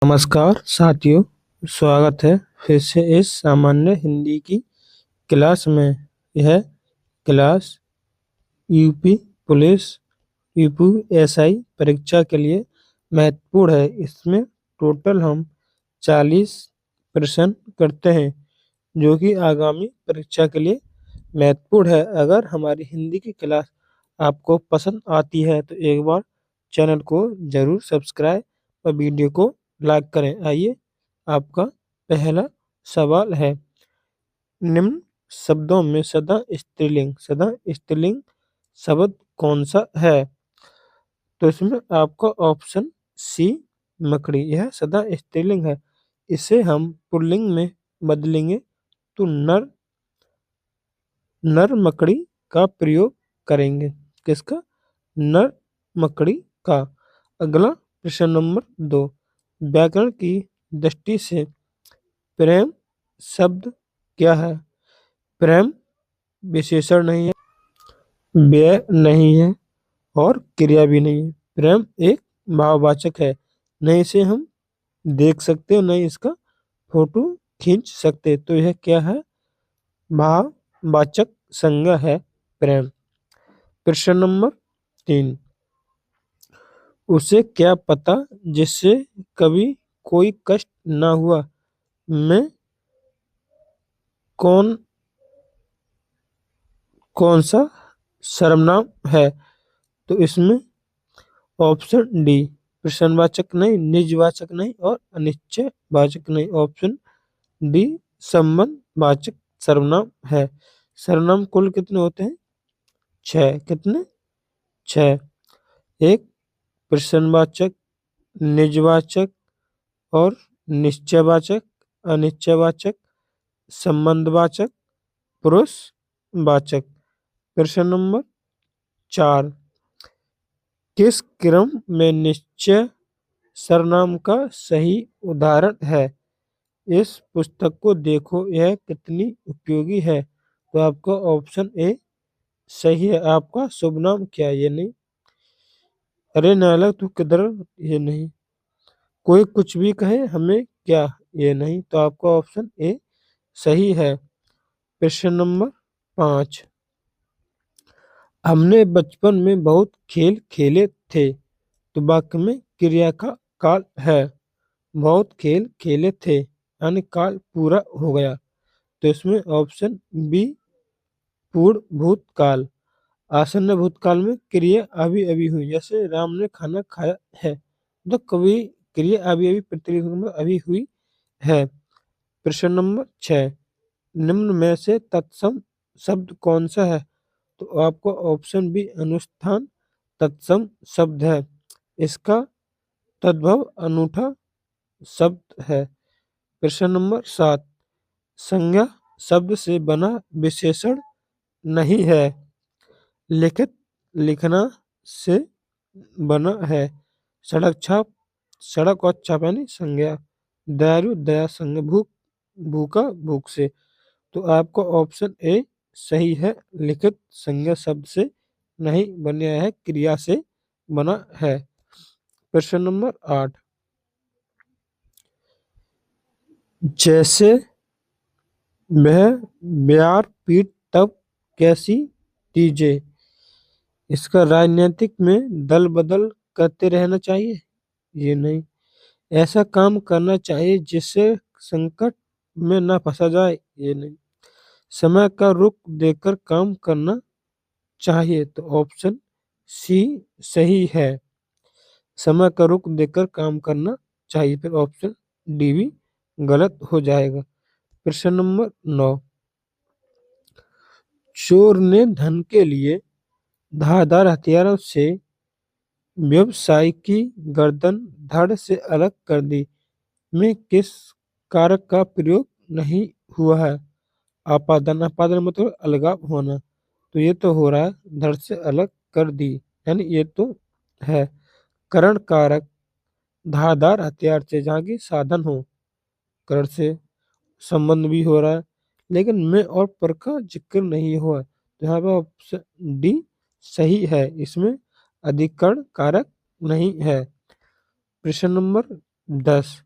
नमस्कार साथियों, स्वागत है फिर से इस सामान्य हिंदी की क्लास में। यह क्लास यूपी पुलिस यूपीएसआई परीक्षा के लिए महत्वपूर्ण है। इसमें टोटल हम 40 प्रश्न करते हैं, जो कि आगामी परीक्षा के लिए महत्वपूर्ण है। अगर हमारी हिंदी की क्लास आपको पसंद आती है तो एक बार चैनल को जरूर सब्सक्राइब और वीडियो को लाइक करें। आइए, आपका पहला सवाल है, निम्न शब्दों में सदा स्त्रीलिंग शब्द कौन सा है? तो इसमें आपका ऑप्शन सी मकड़ी, यह सदा स्त्रीलिंग है। इसे हम पुल्लिंग में बदलेंगे तो नर मकड़ी का प्रयोग करेंगे। किसका? नर मकड़ी का। अगला प्रश्न नंबर 2, व्याकरण की दृष्टि से प्रेम शब्द क्या है? प्रेम विशेषण नहीं है, व्यय नहीं है और क्रिया भी नहीं है। प्रेम एक भाववाचक है। न इसे हम देख सकते और न इसका फोटो खींच सकते। तो यह क्या है? भाववाचक संज्ञा है प्रेम। प्रश्न नंबर 3, उसे क्या पता जिससे कभी कोई कष्ट न हुआ में कौन कौन सा सर्वनाम है? तो इसमें ऑप्शन डी, प्रश्नवाचक नहीं, निजवाचक नहीं और अनिश्चयवाचक नहीं। ऑप्शन डी संबंधवाचक सर्वनाम है। सर्वनाम कुल कितने होते हैं? 6। कितने? 6। एक प्रश्नवाचक, निजवाचक और निश्चयवाचक, अनिश्चयवाचक, संबंधवाचक, पुरुषवाचक। प्रश्न नंबर 4, किस क्रम में निश्चय सर्वनाम का सही उदाहरण है? इस पुस्तक को देखो, यह कितनी उपयोगी है। तो आपका ऑप्शन ए सही है। आपका शुभ नाम क्या है? ये नहीं। अरे नालक तू किधर? ये नहीं। कोई कुछ भी कहे हमें क्या? ये नहीं। तो आपका ऑप्शन ए सही है। प्रश्न नंबर 5, हमने बचपन में बहुत खेल खेले थे। तो वाक्य में क्रिया का काल है। बहुत खेल खेले थे यानी काल पूरा हो गया। तो इसमें ऑप्शन बी पूर्ण भूतकाल। आसन्न भूतकाल में क्रिया अभी अभी हुई, जैसे राम ने खाना खाया है, तो कभी क्रिया अभी अभी प्रतिक्रिया अभी हुई है। प्रश्न नंबर 6, निम्न में से तत्सम शब्द कौन सा है? तो आपको ऑप्शन बी अनुष्ठान तत्सम शब्द है। इसका तद्भव अनूठा शब्द है। प्रश्न नंबर 7, संज्ञा शब्द से बना विशेषण नहीं है। लिखित लिखना से बना है। सड़क छाप, सड़क और छाप यानी संज्ञा। दयालु दया संज्ञा। भूख भूखा भूख से। तो आपका ऑप्शन ए सही है। लिखित संज्ञा शब्द से नहीं बना है, क्रिया से बना है। प्रश्न नंबर 8, जैसे वह ब्यार पीट तब कैसी चीजें? इसका राजनीतिक में दल बदल करते रहना चाहिए? ये नहीं। ऐसा काम करना चाहिए जिससे संकट में न फंसा जाए? ये नहीं। समय का रुख देकर काम करना चाहिए? तो ऑप्शन सी सही है। समय का रुख देकर काम करना चाहिए। फिर ऑप्शन डी भी गलत हो जाएगा। प्रश्न नंबर 9, चोर ने धन के लिए धारदार हथियारों से व्यवसायी की गर्दन धड़ से अलग कर दी में किस कारक का प्रयोग नहीं हुआ है? आपादन। आपादन मतलब अलगाव होना। तो ये तो हो रहा है, धड़ से अलग कर दी यानी ये तो है। करण कारक धारदार हथियार से, जहाँ की साधन हो, करण से संबंध भी हो रहा है, लेकिन में और पर का जिक्र नहीं हुआ। तो यहाँ पे ऑप्शन डी सही है। इसमें अधिकरण कारक नहीं है। प्रश्न नंबर 10,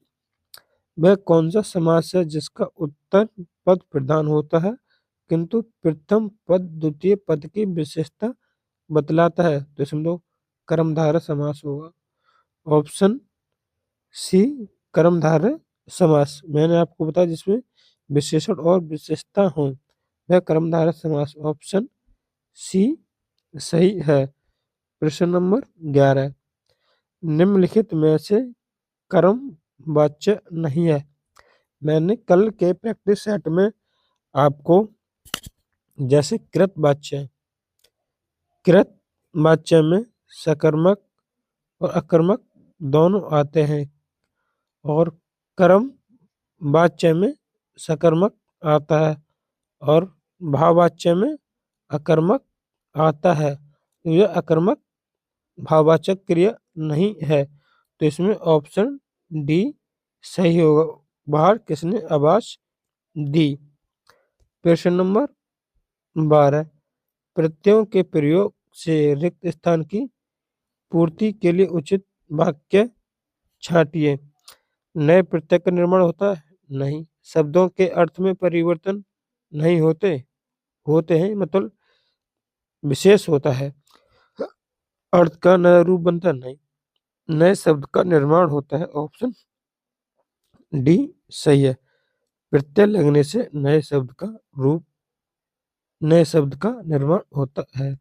वह कौन सा समास है जिसका उत्तर पद प्रधान होता है किंतु प्रथम पद द्वितीय पद की विशेषता बतलाता है? तो इसमें तो कर्मधारय समास होगा। ऑप्शन सी कर्मधारय समास। मैंने आपको बताया जिसमें विशेषण और विशेषता हो वह कर्मधारय समास। ऑप्शन सी सही है। प्रश्न नंबर 11, निम्नलिखित में से कर्म वाच्य नहीं है। मैंने कल के प्रैक्टिस सेट में आपको जैसे कृत वाच्य, कृत वाच्य में सकर्मक और अकर्मक दोनों आते हैं और कर्म वाच्य में सकर्मक आता है और भाववाच्य में अकर्मक आता है। यह अकर्मक भाववाचक क्रिया नहीं है तो इसमें ऑप्शन डी सही होगा। बाहर किसने आवाज दी? प्रश्न नंबर 12, प्रत्ययों के प्रयोग से रिक्त स्थान की पूर्ति के लिए उचित वाक्य छांटिए। नए प्रत्यय का निर्माण होता है? नहीं। शब्दों के अर्थ में परिवर्तन नहीं होते? होते हैं, मतलब विशेष होता है। अर्थ का नया रूप बनता नहीं। नए शब्द का निर्माण होता है। ऑप्शन डी सही है। प्रत्यय लगने से नए शब्द का निर्माण होता है।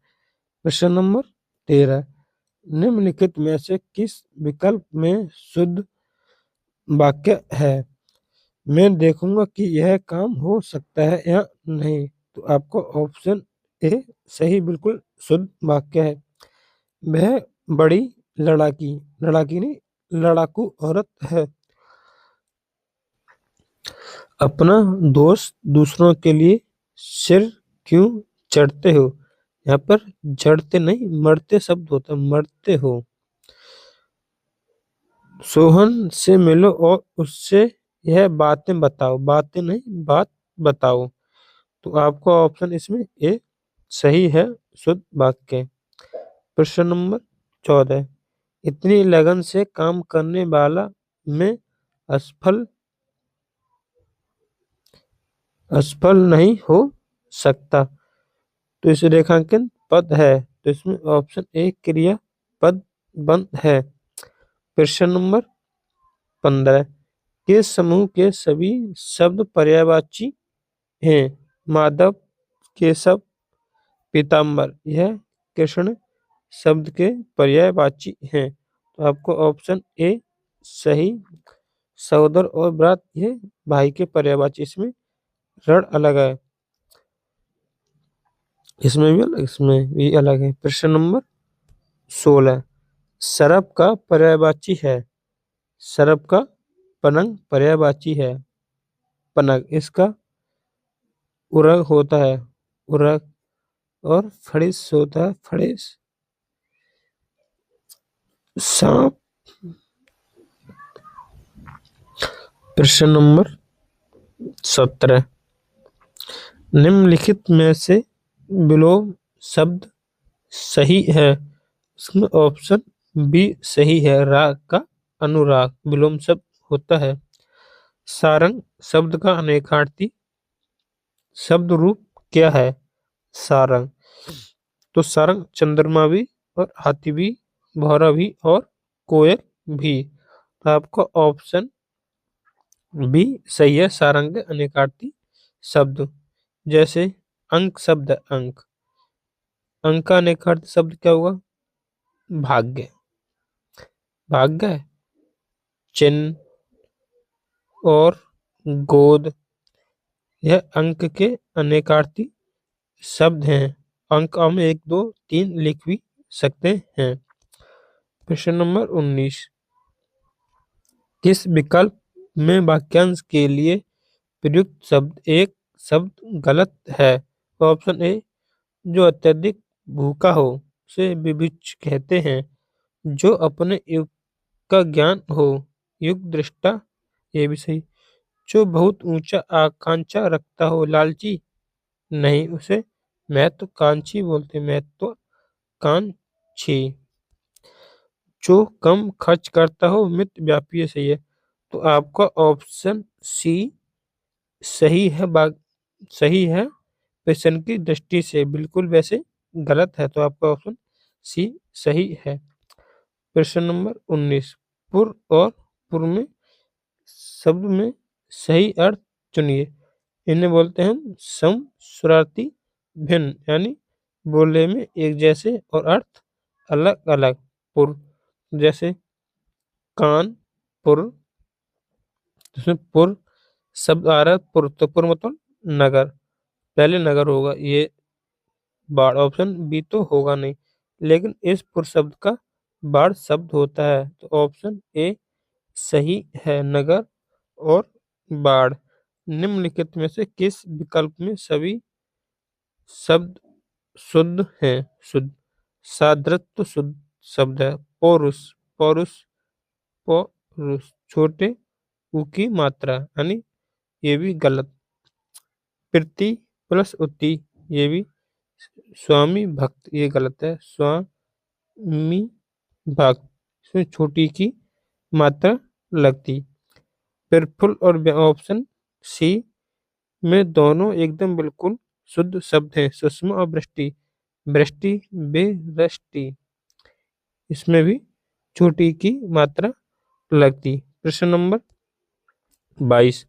प्रश्न नंबर 13, निम्नलिखित में से किस विकल्प में शुद्ध वाक्य है? मैं देखूंगा कि यह काम हो सकता है या नहीं। तो आपको ऑप्शन ए सही बिल्कुल शुद्ध वाक्य है। वह बड़ी लड़ाकी, लड़ाकी नहीं लड़ाकू औरत है। अपना दोस्त दूसरों के लिए सिर क्यों चढ़ते हो? यहाँ पर जड़ते नहीं मरते शब्द होता है, मरते हो। सोहन से मिलो और उससे यह बातें बताओ। बातें नहीं बात बताओ। तो आपका ऑप्शन इसमें ए सही है शुद्ध वाक्य। प्रश्न नंबर 14, इतनी लगन से काम करने वाला में असफल असफल नहीं हो सकता। तो इस रेखांकन पद है तो इसमें ऑप्शन ए क्रिया पद बंद है। प्रश्न नंबर 15, के समूह के सभी शब्द पर्यायवाची हैं? माधव, केशव, पीताम्बर यह कृष्ण शब्द के पर्यायवाची हैं। तो आपको ऑप्शन ए सही। सहोदर और भ्रात ये भाई के पर्यायवाची। इसमें रण अलग है, इसमें भी अलग, इसमें भी अलग है। प्रश्न नंबर 16, सरप का पर्यायवाची है। सरप का पनंग पर्यायवाची है। पनग इसका उरग होता है, उरग। और फड़िस होता है, फड़िस। सांप। प्रश्न नंबर 17, निम्नलिखित में से विलोम शब्द सही है? इसमें ऑप्शन बी सही है। राग का अनुराग विलोम शब्द होता है। सारंग शब्द का अनेकार्थी शब्द रूप क्या है? सारंग। तो सारंग चंद्रमा भी और हाथी भी, भौरा भी और कोयल भी। तो आपका ऑप्शन बी सही है। सारंग अनेकार्थी शब्द। जैसे अंक शब्द है, अंक। अंक का अनेकार्थी शब्द क्या होगा? भाग्य। भाग्य है। चिन्ह और गोद यह अंक के अनेकार्थी शब्द हैं। अंक हम 1 2 3 लिख भी सकते हैं। प्रश्न नंबर 19, किस विकल्प में वाक्यांश के लिए प्रयुक्त शब्द एक शब्द गलत है? ऑप्शन ए, जो अत्यधिक भूखा हो उसे विभिक्ष कहते हैं। जो अपने युग का ज्ञान हो युग दृष्टा, ये भी सही। जो बहुत ऊंचा आकांक्षा रखता हो लालची नहीं, उसे महत्वाकांक्षी बोलते, महत्वाकांक्षी। जो कम खर्च करता हो मित व्यापी, सही है। तो आपका ऑप्शन सी सही है। सही है। प्रश्न की दृष्टि से बिल्कुल वैसे गलत है, तो आपका ऑप्शन सी सही है। प्रश्न नंबर 19, पुर और पुर में शब्द में सही अर्थ चुनिए। इन्हें बोलते हैं हम सम स्वरार्थी भिन्न, यानी बोलने में एक जैसे और अर्थ अलग अलग। पुर जैसे कान पुर, जिसमें पुर शब्द आ रहा है, पुर तो पुर मतलब नगर, पहले नगर होगा, ये बाढ़ ऑप्शन बी तो होगा नहीं, लेकिन इस पुर शब्द का बाढ़ शब्द होता है, तो ऑप्शन ए सही है, नगर और बाढ़। निम्नलिखित में से किस विकल्प में सभी शब्द शुद्ध हैं? शुद्ध सादृत्व शुद्ध शब्द है। पौरुष, पौरुष, पौरुष छोटे ऊ की मात्रा, यानी ये भी गलत। प्रीति प्लस उति, ये भी। स्वामी भक्त, ये गलत है। स्वामी भक्त, इसमें छोटी की मात्रा लगती। प्रफुल्ल और ऑप्शन सी में दोनों एकदम बिल्कुल शुद्ध शब्द हैं। सुषमा और वृष्टि, वृष्टि बेवृष्टि, इसमें भी छोटी की मात्रा लगती। प्रश्न नंबर 22,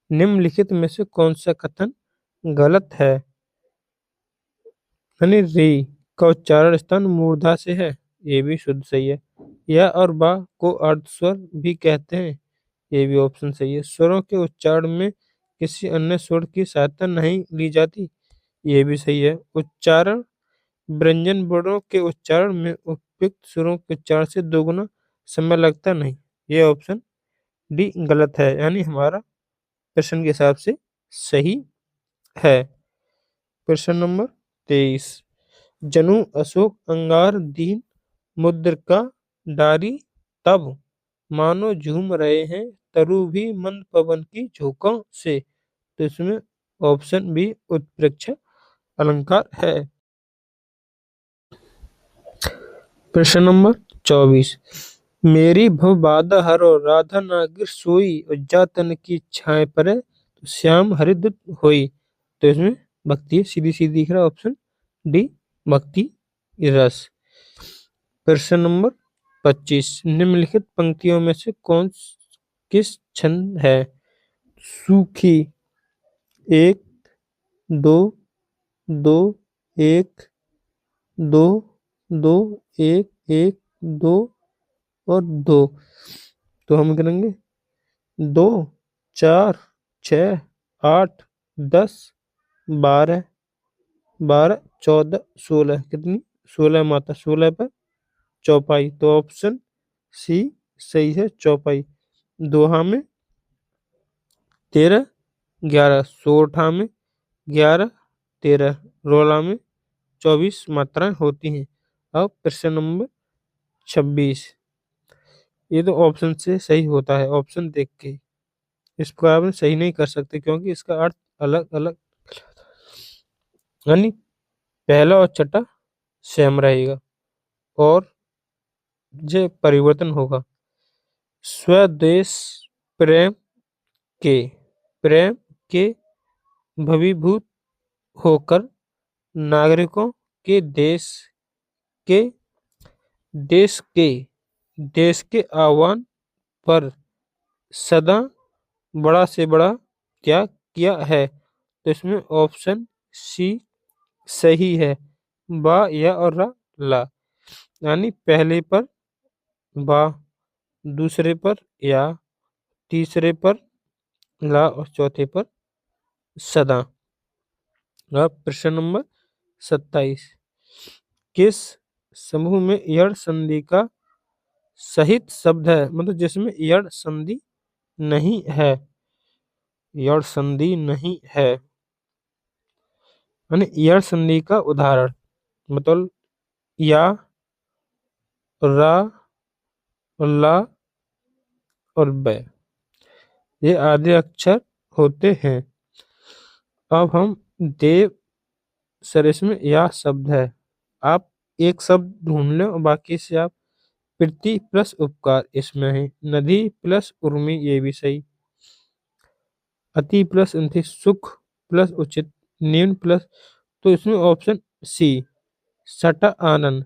निम्नलिखित में से कौन सा कथन गलत है? यानी री का उच्चारण स्थान मूर्धा से है, ये भी शुद्ध सही है। या और बा को अर्धस्वर भी कहते हैं, ये भी ऑप्शन सही है। स्वरों के उच्चारण में किसी अन्य स्वर की सहायता नहीं ली जाती, ये भी सही है। उच्चारण व्यंजन वर्णों के उच्चारण में उपयुक्त स्वरों के उच्चारण से दोगुना समय लगता नहीं, ये ऑप्शन डी गलत है, यानी हमारा प्रश्न के हिसाब से सही है। प्रश्न नंबर 23, जनु अशोक अंगार दीन मुद्रिका डारी तब मानो झूम रहे हैं तरु भी मंद पवन की झोंकों से, तो इसमें ऑप्शन बी उत्प्रेक्षा अलंकार है। प्रश्न नंबर 24, मेरी भव बाधा हरो राधा नागिर सोई उज्जा तन की छाए परे तो श्याम हरिद्र होई, तो इसमें भक्ति सीधी सीधी दिख रहा है, ऑप्शन डी भक्ति रस। प्रश्न नंबर 25, निम्नलिखित पंक्तियों में से किस छंद है? सूखी, एक दो, दो एक, दो दो एक एक, दो और दो, तो हम करेंगे 2 4 6 8 10 12 12 14 16, कितनी 16 माता, 16 पर चौपाई, तो ऑप्शन सी सही है, चौपाई। दोहा में 13 11, सोरठा में 11 13, रोला में 24 मात्राएं होती हैं। अब प्रश्न नंबर 26, ये तो ऑप्शन से सही होता है, ऑप्शन देख के इसको आप सही नहीं कर सकते, क्योंकि इसका अर्थ अलग अलग, यानी पहला और छठा सेम रहेगा और ये परिवर्तन होगा। स्वदेश प्रेम के प्रेम के भवीभूत होकर नागरिकों के के देश के देश के आह्वान पर सदा बड़ा से बड़ा त्याग किया है, तो इसमें ऑप्शन सी सही है, बा या और ला, यानी पहले पर बा, दूसरे पर या, तीसरे पर ला और चौथे पर सदा। अब प्रश्न नंबर 27, किस समूह में यड़ संधि का सहित शब्द है, मतलब जिसमें यड़ संधि नहीं है, यड़ संधि नहीं है, यानी यड़ संधि का उदाहरण, मतलब या, रा, ला और बै, ये आदि अक्षर होते हैं। अब हम देव सर, इसमें या शब्द है, आप एक शब्द ढूंढ लें और बाकी से आप प्रीति प्लस उपकार इसमें है। नदी प्लस उर्मी ये भी सही। अति प्लस अनति सुख प्लस उचित निम्न प्लस, तो इसमें ऑप्शन सी सटा आनंद,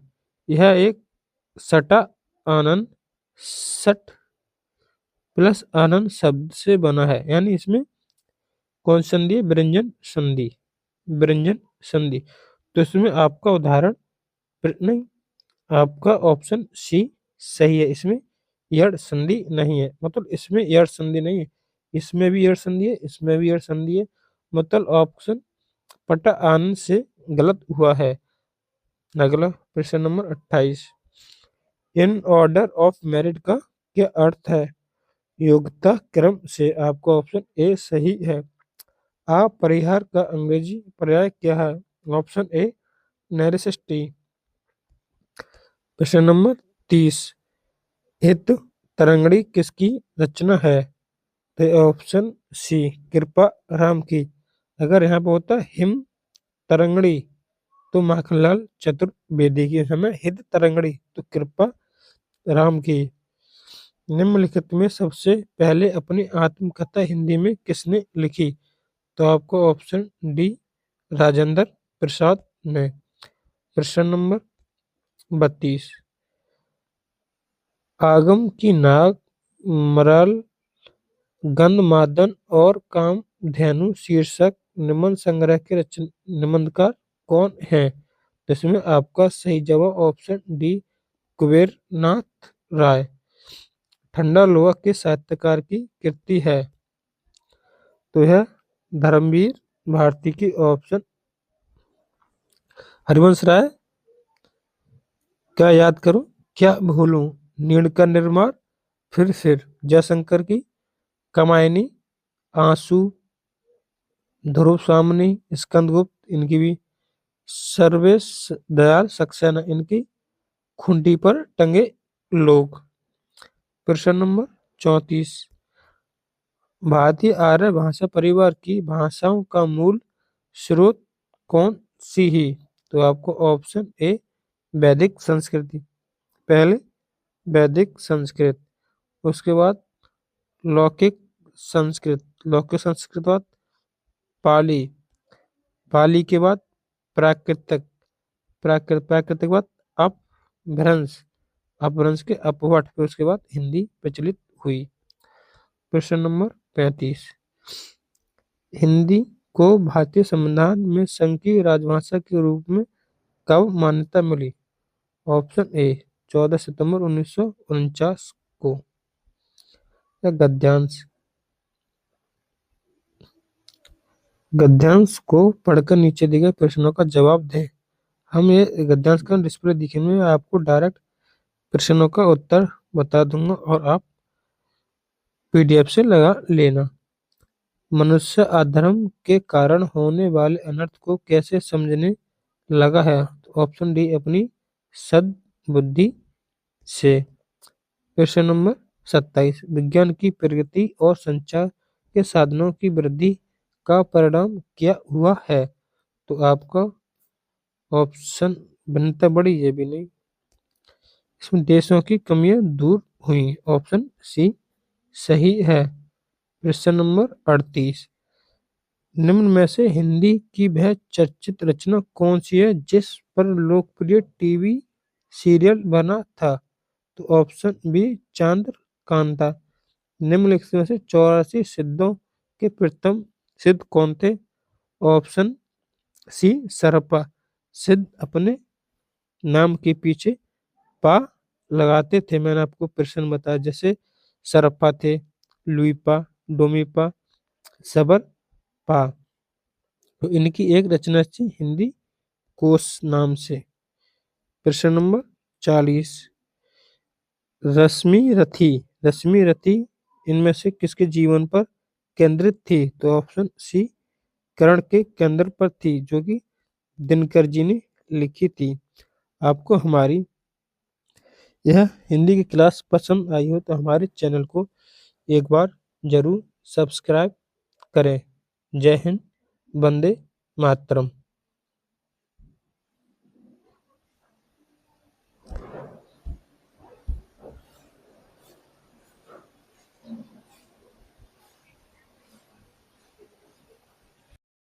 यह एक सटा आनंद सट प्लस आनंद शब्द से बना है, यानी इसमें कौन संधि है? व्यंजन संधि, व्यंजन संधि। तो इसमें आपका उदाहरण नहीं, आपका ऑप्शन सी सही है। इसमें यड़ संधि नहीं है, मतलब इसमें यड़ संधि नहीं है, इसमें भी यड़ संधि है, इसमें भी यड़ संधि है, मतलब ऑप्शन पटा आनंद से गलत हुआ है। अगला प्रश्न number 28, in order of merit का क्या अर्थ है? योग्यता क्रम से। आपका ऑप्शन ए सही है। अपरिहार का अंग्रेजी पर्याय क्या है? Option A necessity. प्रश्न नंबर 30, हित तरंगड़ी किसकी रचना है? तो ऑप्शन सी कृपा राम की। अगर यहाँ पे होता हिम तरंगड़ी तो माखनलाल चतुर्वेदी की, हमें हित तरंगड़ी तो कृपा राम की। निम्नलिखित में सबसे पहले अपनी आत्मकथा हिंदी में किसने लिखी? तो आपको ऑप्शन डी राजेंद्र प्रसाद ने। प्रश्न नंबर 32, आगम की नाग, मराल, गंधमादन और कामधेनु शीर्षक निबंध संग्रह के निबंधकार कौन है? तो इसमें आपका सही जवाब ऑप्शन डी कुबेरनाथ राय ठंडा लोहा के साहित्यकार की कृति है। तो यह धर्मवीर भारती की ऑप्शन। हरिवंश राय क्या याद करूं क्या भूलूं, नीड़ का निर्माण, फिर जयशंकर की, कमायनी, आंसू, ध्रुव सामनी, स्कंदगुप्त इनकी भी, सर्वेश दयाल सक्सेना इनकी, खूंटी पर टंगे लोग। प्रश्न नंबर 34, भारतीय आर्य भाषा परिवार की भाषाओं का मूल स्रोत कौन सी ही? तो आपको ऑप्शन ए वैदिक संस्कृति, पहले वैदिक संस्कृत, उसके बाद लौकिक संस्कृत, लौकिक संस्कृत बाद पाली, पाली के बाद प्राकृतिक, प्राकृतिक के बाद अपभ्रंश, अपभ्रंश के अपभट्ट, फिर उसके बाद हिंदी प्रचलित हुई। प्रश्न नंबर 35, हिंदी को भारतीय संविधान में संघीय राजभाषा के रूप में कब मान्यता मिली? ऑप्शन ए 14 सितंबर 1949 को। या गद्यांश, गद्यांश को पढ़कर नीचे दिए गए प्रश्नों का जवाब दें। हम ये गद्यांश का डिस्प्ले दिखेंगे, मैं आपको डायरेक्ट प्रश्नों का उत्तर बता दूंगा और आप पीडीएफ से लगा लेना। मनुष्य अधर्म के कारण होने वाले अनर्थ को कैसे समझने लगा है? ऑप्शन डी अपनी सद्बुद्धि से। प्रश्न नंबर 27, विज्ञान की प्रगति और संचार के साधनों की वृद्धि का परिणाम क्या हुआ है? तो आपका ऑप्शन भिन्नता बढ़ी, ये भी नहीं, इसमें देशों की कमियां दूर हुई, ऑप्शन सी सही है। प्रश्न नंबर 38, निम्न में से हिंदी की वह चर्चित रचना कौन सी है जिस पर लोकप्रिय टीवी सीरियल बना था? तो ऑप्शन बी चांद्र कांता। निम्नलिखित में से 84 सिद्धों के प्रथम सिद्ध कौन थे? Option C सरपा। सिद्ध अपने नाम के पीछे पा लगाते थे, मैंने आपको प्रश्न बताया, जैसे सरपा थे, लुईपा, डोमीपा, सबर पा। तो इनकी एक रचना थी हिंदी कोश नाम से। प्रश्न नंबर 40, रश्मि रथी, रश्मि रथी इनमें से किसके जीवन पर केंद्रित थी? तो ऑप्शन सी कर्ण के केंद्र पर थी, जो कि दिनकर जी ने लिखी थी। आपको हमारी यह हिंदी की क्लास पसंद आई हो तो हमारे चैनल को एक बार जरूर सब्सक्राइब करें। जय हिंद, वंदे मातरम।